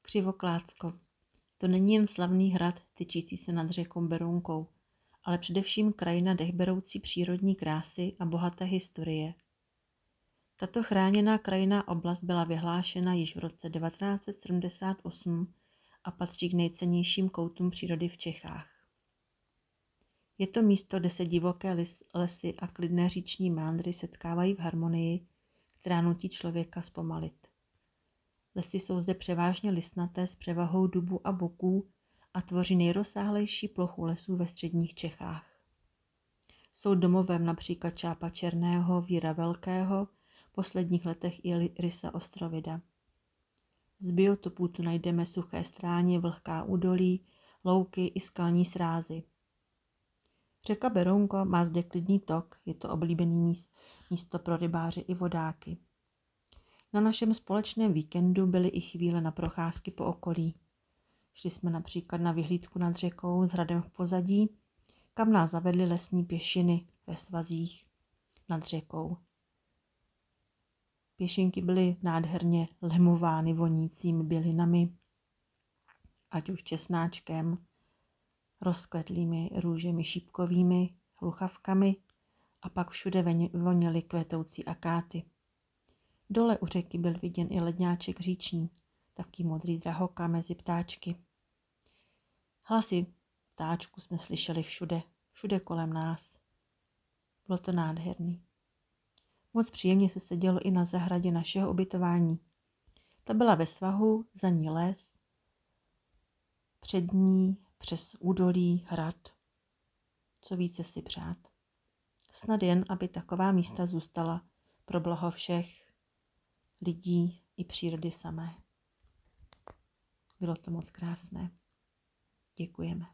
Křivoklácko. To není jen slavný hrad tyčící se nad řekou Berounkou, ale především krajina dechberoucí přírodní krásy a bohaté historie. Tato chráněná krajinná oblast byla vyhlášena již v roce 1978 a patří k nejcennějším koutům přírody v Čechách. Je to místo, kde se divoké lesy a klidné říční meandry setkávají v harmonii, která nutí člověka zpomalit. Lesy jsou zde převážně listnaté s převahou dubů a buků a tvoří nejrozsáhlejší plochu lesů ve středních Čechách. Jsou domovem například čápa černého, víra velkého, v posledních letech i rysa ostrovida. Z biotopů tu najdeme suché stráně, vlhká údolí, louky i skalní srázy. Řeka Berounka má zde klidný tok, je to oblíbený místo pro rybáře i vodáky. Na našem společném víkendu byly i chvíle na procházky po okolí. Šli jsme například na vyhlídku nad řekou s hradem v pozadí, kam nás zavedly lesní pěšiny ve svazích nad řekou. Pěšinky byly nádherně lemovány vonícími bylinami, ať už česnáčkem, rozkvetlými růžemi šípkovými, hluchavkami a pak všude voněly kvetoucí akáty. Dole u řeky byl viděn i ledňáček říční, taký modrý drahoka mezi ptáčky. Hlasy ptáčků jsme slyšeli všude kolem nás. Bylo to nádherný. Moc příjemně se sedělo i na zahradě našeho ubytování. Ta byla ve svahu, za ní les, před ní přes údolí hrad. Co více si přát. Snad jen, aby taková místa zůstala pro blaho všech lidí i přírody samé. Bylo to moc krásné. Děkujeme.